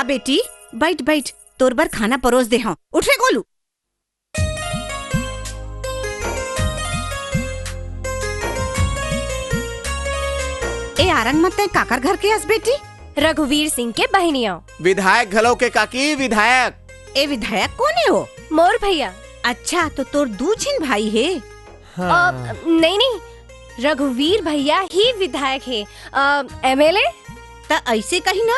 बेटी, बैठ बैठ, तोर बर खाना परोस दे हूँ। उठ रे गोलू। ए आरंग मत काकर घर के हस बेटी? रघुवीर सिंह के बहनिया। विधायक घलो के काकी विधायक। ए विधायक कोने हो? मोर भैया। अच्छा तो तोर दू छिन भाई है? नहीं नहीं, रघुवीर भैया ही विधायक है। MLA। त ऐसे कही ना,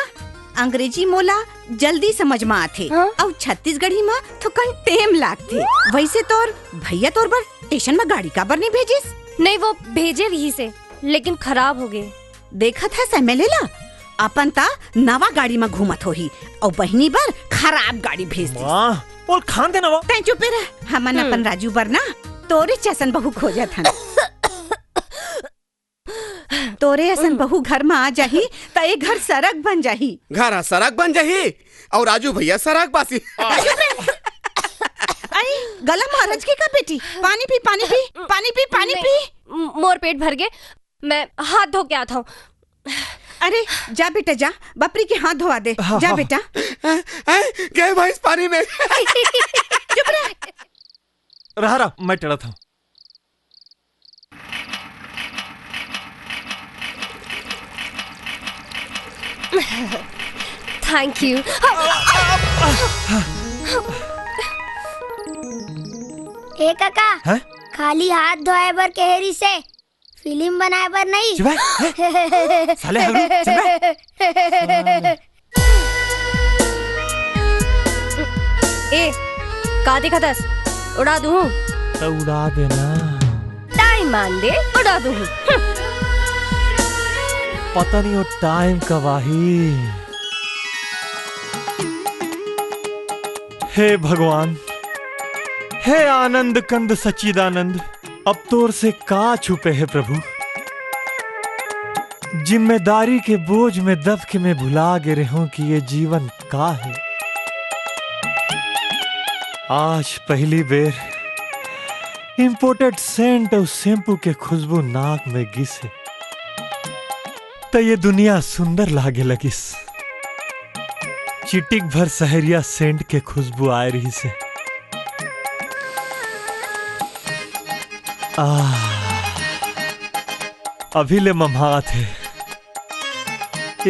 अंग्रेजी मोला जल्दी समझ में आथे। और छत्तीसगढ़ी में तो कन टेम लागथे। वैसे तोर भैया तोर बर स्टेशन में गाड़ी का बर नहीं भेजिस? नहीं, वो भेजे वही से, लेकिन खराब हो गए। देखा था MLA ला अपन ता नवा गाड़ी में घूमत होही और बहनी बर खराब गाड़ी भेज दी। बोल खान देना वो। तै चुप रह, हमन अपन राजू बर ना तोरे चसन बहू खोजत हन। तोरे असन बहू घर में आ जाही त ए घर सड़क बन जाही। घर सड़क बन जाही और राजू भैया सड़क बासी। आई गला महाराज के का बेटी, पानी पी पानी पी पानी पी पानी पी। मोर पेट भर गए, मैं हाथ धो के आता हूँ। अरे जा बेटा जा, बपरी के हाथ धोवा दे। जा बेटा। गए भाई इस पानी में। चुप रह। रहा मैं टेढ़ा था। Thank you. ए काका, है? खाली हाथ धोए बर केहरी से, फिल्म बनाए बर नहीं। साले हरू, चल बे। ए का देखा दस, उड़ा दूँ? तो उड़ा देना। टाइम मान दे, उड़ा दूँ। पता नहीं वो टाइम कब आही। हे भगवान, हे आनंद कंद सच्चिदानंद, अब तोर से का छुपे है प्रभु। जिम्मेदारी के बोझ में दब के मैं भुला गिरे हूं कि ये जीवन का है। आज पहली बेर इंपोर्टेड सेंट और शैम्पू के खुशबू नाक में घिसे तो ये दुनिया सुंदर लागे लगिस। चिटिक भर सहरिया सेंट के खुशबू आए रही से। अभी ले मम्हा थे।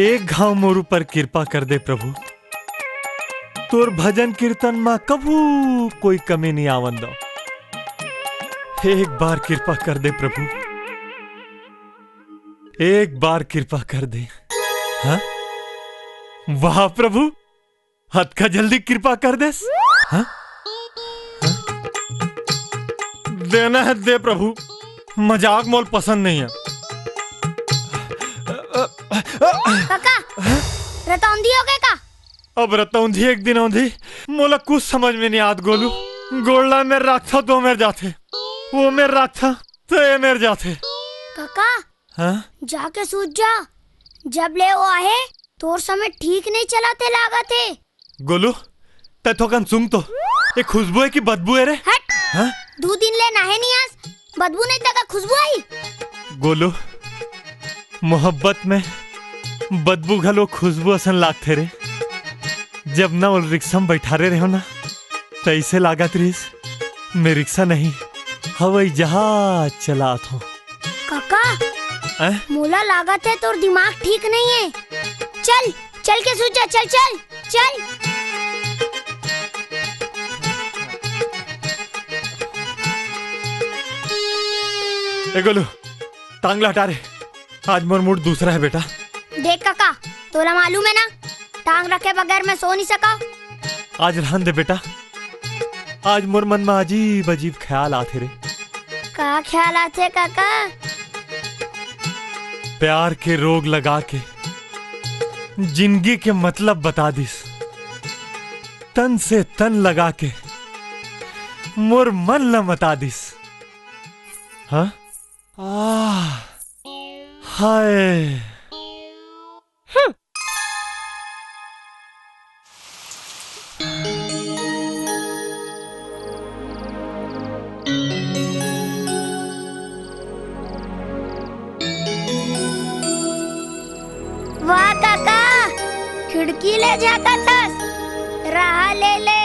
एक घाव मोरू पर कृपा कर दे प्रभु। तोर भजन कीर्तन में कबू कोई कमी नहीं आवन दो। एक बार कृपा कर दे प्रभु, एक बार कृपा कर दे। हाँ? वाह प्रभु, हद का जल्दी कृपा कर दे। हाँ? हाँ? देना है दे प्रभु, मजाक मोल पसंद नहीं है। काका, रतौंधी हो गए का? अब रतौंधी एक दिन औंधी मोला कुछ समझ में नहीं आत गोलू। गोल्ला मेरे राखता तो मेरे जाते, वो मेरे राखता तो ये मेरे जाते। काका, हाँ? जाके सूझ जा। जब ले वो आए तोर समय ठीक नहीं चलाते लागत है। गोलू ते थोकन सुंग तो ये खुशबू है कि बदबू है रे? हट। हाँ? 2 दिन ले नहे नहीं आज, बदबू नहीं लगा खुशबू आई। गोलू मोहब्बत में बदबू घलो खुशबू असन लागते रे। जब ना वो रिक्शा में बैठा रहे हो ना तो ऐसे लागत रहीस मैं रिक्शा नहीं हवाई जहाज चला था। काका, मोला लागत है तोर दिमाग ठीक नहीं है। चल चल के सूझ जा, चल चल चल। ए गोलू टांग हटा रे, आज मोर मूड दूसरा है बेटा। देख काका, तोला मालूम है ना टांग रखे बगैर मैं सो नहीं सका। आज रहन दे बेटा, आज मोर मन में अजीब अजीब ख्याल आते रे। का ख्याल आते काका? प्यार के रोग लगा के जिंदगी के मतलब बता दिस। तन से तन लगा के मोर मन न मता दिस। हाँ? हाय वाह काका, खिड़की खिड़की ले जाता थस, रहा ले ले।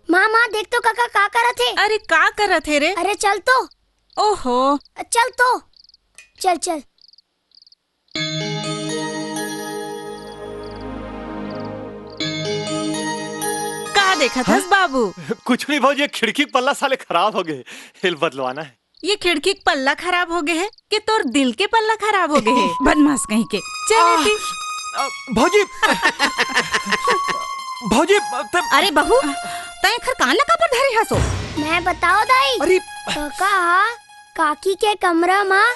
मामा देख तो काका का करत है। अरे का करत है रे? अरे चल तो। ओहो, चल तो, चल चल। का देखा था बाबू? कुछ नहीं भौजी, खिड़की के पल्ला साले खराब हो गए, हिल बदलवाना है। ये खिड़की के पल्ला खराब हो गए है कि तोर दिल के पल्ला खराब हो गए है? बदमाश कहीं के। चल बेटी। भौजी भौजी अरे बहू, तय खर कान लगा पर धरे हसो। मैं बताओ दाई। अरे काका काकी के कमरा में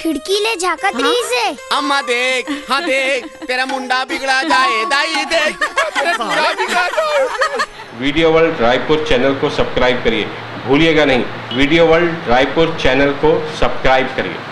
खिड़की ले झाकत रही से। अम्मा देख, हाँ देख, तेरा मुंडा बिगड़ा जाए, दाई देख, तेरा पूरा बिगड़ा जाए। वीडियो वर्ल्ड रायपुर चैनल को सब्सक्राइब करिए, भूलिएगा नहीं, वीडियो वर्ल्ड रायपुर चैनल को सब्सक्राइब करिए।